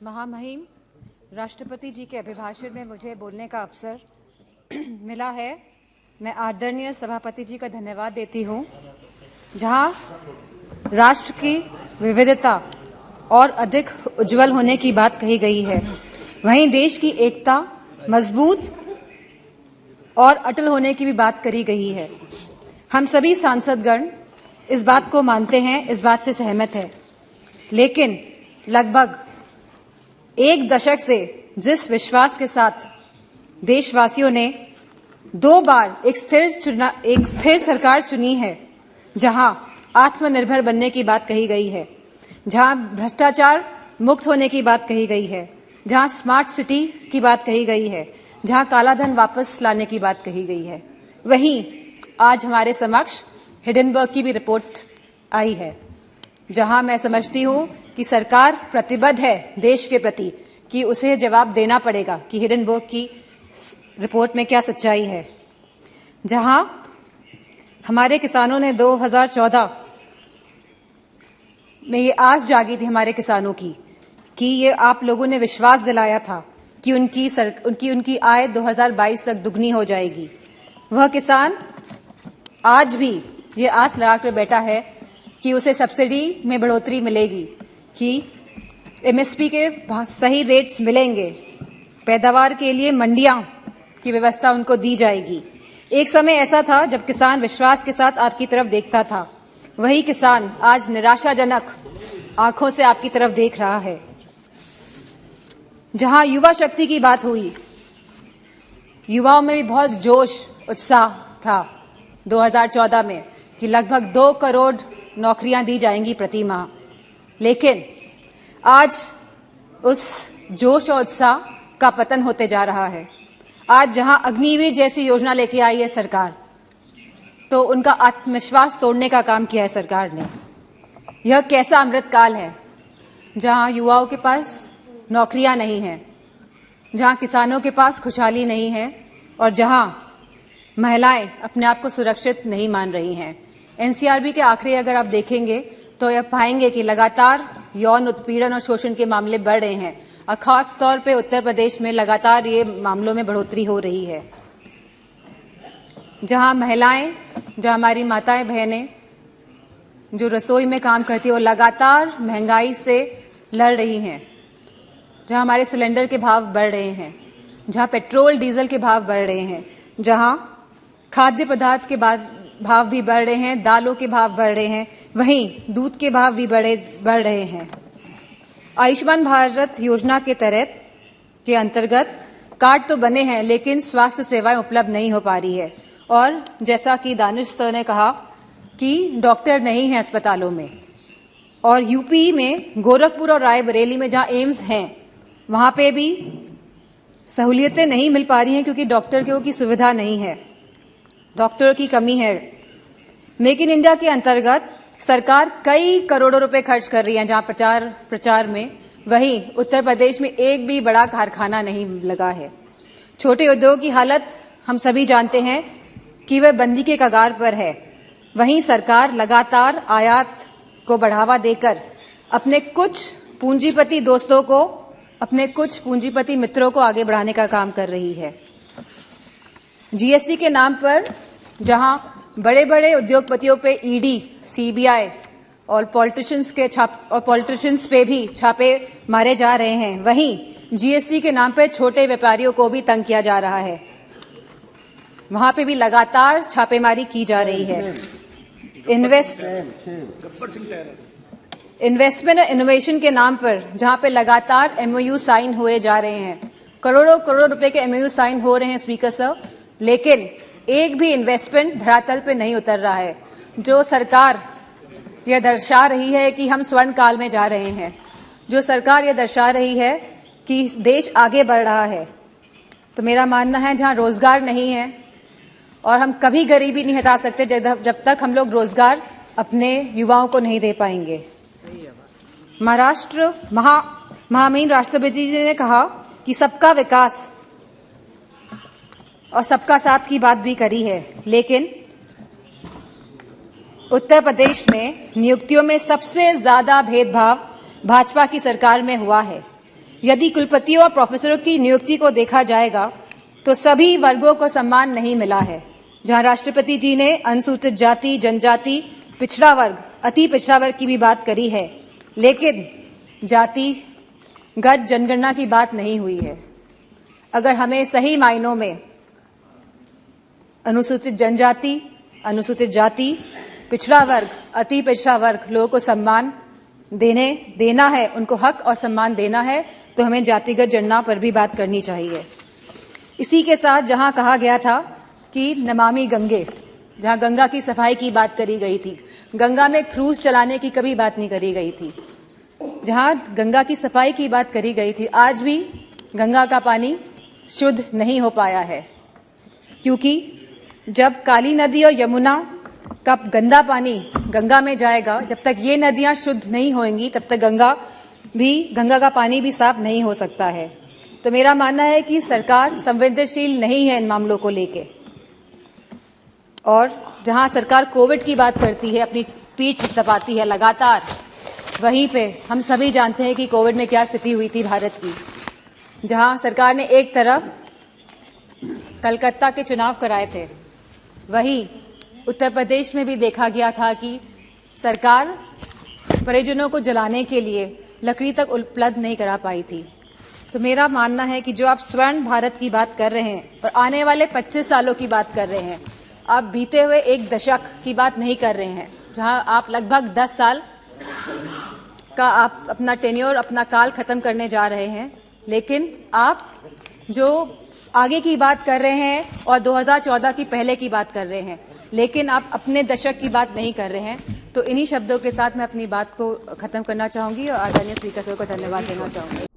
महामहिम राष्ट्रपति जी के अभिभाषण में मुझे बोलने का अवसर मिला है। मैं आदरणीय सभापति जी का धन्यवाद देती हूँ। जहाँ राष्ट्र की विविधता और अधिक उज्जवल होने की बात कही गई है, वहीं देश की एकता मजबूत और अटल होने की भी बात करी गई है। हम सभी सांसदगण इस बात को मानते हैं, इस बात से सहमत है। लेकिन लगभग एक दशक से जिस विश्वास के साथ देशवासियों ने 2 बार एक स्थिर सरकार चुनी है, जहां आत्मनिर्भर बनने की बात कही गई है, जहां भ्रष्टाचार मुक्त होने की बात कही गई है, जहां स्मार्ट सिटी की बात कही गई है, जहां कालाधन वापस लाने की बात कही गई है, वहीं आज हमारे समक्ष हिडेनबर्ग की भी रिपोर्ट आई है, जहां मैं समझती हूं कि सरकार प्रतिबद्ध है देश के प्रति कि उसे जवाब देना पड़ेगा कि हिडेनबर्ग की रिपोर्ट में क्या सच्चाई है। जहां हमारे किसानों ने 2014 में ये आस जागी थी हमारे किसानों की कि ये आप लोगों ने विश्वास दिलाया था कि उनकी आय 2022 तक दुगनी हो जाएगी। वह किसान आज भी ये आस लगाकर बैठा है कि उसे सब्सिडी में बढ़ोतरी मिलेगी, कि एमएसपी के सही रेट्स मिलेंगे, पैदावार के लिए मंडियां की व्यवस्था उनको दी जाएगी। एक समय ऐसा था जब किसान विश्वास के साथ आपकी तरफ देखता था। वही किसान आज निराशाजनक आंखों से आपकी तरफ देख रहा है। जहां युवा शक्ति की बात हुई, युवाओं में भी बहुत जोश उत्साह था 2014 में कि लगभग 2 करोड़ नौकरियां दी जाएंगी प्रति माह। लेकिन आज उस जोश और उत्साह का पतन होते जा रहा है। आज जहां अग्निवीर जैसी योजना लेके आई है सरकार, तो उनका आत्मविश्वास तोड़ने का काम किया है सरकार ने। यह कैसा अमृतकाल है जहां युवाओं के पास नौकरियां नहीं हैं, जहां किसानों के पास खुशहाली नहीं है और जहां महिलाएं अपने आप को सुरक्षित नहीं मान रही हैं। एनसीआरबी के आंकड़े अगर आप देखेंगे तो यह पाएंगे कि लगातार यौन उत्पीड़न और शोषण के मामले बढ़ रहे हैं और खास तौर पे उत्तर प्रदेश में लगातार ये मामलों में बढ़ोतरी हो रही है। जहां महिलाएं, जहां हमारी माताएं बहनें जो रसोई में काम करती है, वो लगातार महंगाई से लड़ रही हैं, जहां हमारे सिलेंडर के भाव बढ़ रहे हैं, जहां पेट्रोल डीजल के भाव बढ़ रहे हैं, जहां खाद्य पदार्थ के भाव भी बढ़ रहे हैं, दालों के भाव बढ़ रहे हैं, वहीं दूध के भाव भी बढ़ रहे हैं। आयुष्मान भारत योजना के तहत के अंतर्गत कार्ड तो बने हैं, लेकिन स्वास्थ्य सेवाएं उपलब्ध नहीं हो पा रही है। और जैसा कि दानिश सर ने कहा कि डॉक्टर नहीं है अस्पतालों में, और यूपी में गोरखपुर और रायबरेली में जहां एम्स हैं, वहां पे भी सहूलियतें नहीं मिल पा रही हैं क्योंकि डॉक्टर की सुविधा नहीं है, डॉक्टर की कमी है। मेक इन इंडिया के अंतर्गत सरकार कई करोड़ों रुपए खर्च कर रही है जहां प्रचार में, वहीं उत्तर प्रदेश में एक भी बड़ा कारखाना नहीं लगा है। छोटे उद्योग की हालत हम सभी जानते हैं कि वह बंदी के कगार पर है। वहीं सरकार लगातार आयात को बढ़ावा देकर अपने कुछ पूंजीपति दोस्तों को, अपने कुछ पूंजीपति मित्रों को आगे बढ़ाने का काम कर रही है। जीएसटी के नाम पर जहां बड़े बड़े उद्योगपतियों पे ईडी, सीबीआई और पॉलिटिशियंस पे भी छापे मारे जा रहे हैं, वहीं जीएसटी के नाम पे छोटे व्यापारियों को भी तंग किया जा रहा है। वहां पे भी लगातार छापेमारी की जा रही है। इन्वेस्टमेंट और इनोवेशन के नाम पर जहां पे लगातार एमओयू साइन हुए जा रहे हैं, करोड़ों रुपए के एमओयू साइन हो रहे हैं स्पीकर साहब, लेकिन एक भी इन्वेस्टमेंट धरातल पे नहीं उतर रहा है। जो सरकार यह दर्शा रही है कि हम स्वर्ण काल में जा रहे हैं, जो सरकार यह दर्शा रही है कि देश आगे बढ़ रहा है, तो मेरा मानना है जहां रोजगार नहीं है, और हम कभी गरीबी नहीं हटा सकते जब तक हम लोग रोजगार अपने युवाओं को नहीं दे पाएंगे। महाराष्ट्र महामहिम राष्ट्रपति जी ने कहा कि सबका विकास और सबका साथ की बात भी करी है, लेकिन उत्तर प्रदेश में नियुक्तियों में सबसे ज्यादा भेदभाव भाजपा की सरकार में हुआ है। यदि कुलपतियों और प्रोफेसरों की नियुक्ति को देखा जाएगा तो सभी वर्गों को सम्मान नहीं मिला है। जहां राष्ट्रपति जी ने अनुसूचित जाति, जनजाति, पिछड़ा वर्ग, अति पिछड़ा वर्ग की भी बात करी है, लेकिन जातिगत जनगणना की बात नहीं हुई है। अगर हमें सही मायनों में अनुसूचित जनजाति, अनुसूचित जाति, पिछड़ा वर्ग, अति पिछड़ा वर्ग लोगों को सम्मान देना है, उनको हक और सम्मान देना है, तो हमें जातिगत जनगणना पर भी बात करनी चाहिए। इसी के साथ जहां कहा गया था कि नमामि गंगे, जहां गंगा की सफाई की बात करी गई थी, गंगा में क्रूज चलाने की कभी बात नहीं करी गई थी। जहां गंगा की सफाई की बात करी गई थी, आज भी गंगा का पानी शुद्ध नहीं हो पाया है, क्योंकि जब काली नदी और यमुना का गंदा पानी गंगा में जाएगा, जब तक ये नदियां शुद्ध नहीं होंगी तब तक गंगा का पानी भी साफ नहीं हो सकता है। तो मेरा मानना है कि सरकार संवेदनशील नहीं है इन मामलों को लेके, और जहां सरकार कोविड की बात करती है, अपनी पीठ थपथपाती है लगातार, वहीं पे हम सभी जानते हैं कि कोविड में क्या स्थिति हुई थी भारत की। जहां सरकार ने एक तरफ कलकत्ता के चुनाव कराए थे, वहीं उत्तर प्रदेश में भी देखा गया था कि सरकार परिजनों को जलाने के लिए लकड़ी तक उपलब्ध नहीं करा पाई थी। तो मेरा मानना है कि जो आप स्वर्ण भारत की बात कर रहे हैं और आने वाले 25 सालों की बात कर रहे हैं, आप बीते हुए एक दशक की बात नहीं कर रहे हैं, जहां आप लगभग 10 साल का आप अपना टेन्योर, अपना काल खत्म करने जा रहे हैं। लेकिन आप जो आगे की बात कर रहे हैं और 2014 की पहले की बात कर रहे हैं, लेकिन आप अपने दशक की बात नहीं कर रहे हैं। तो इन्हीं शब्दों के साथ मैं अपनी बात को खत्म करना चाहूंगी और आदरणीय स्पीकर साहब को धन्यवाद देना चाहूंगी।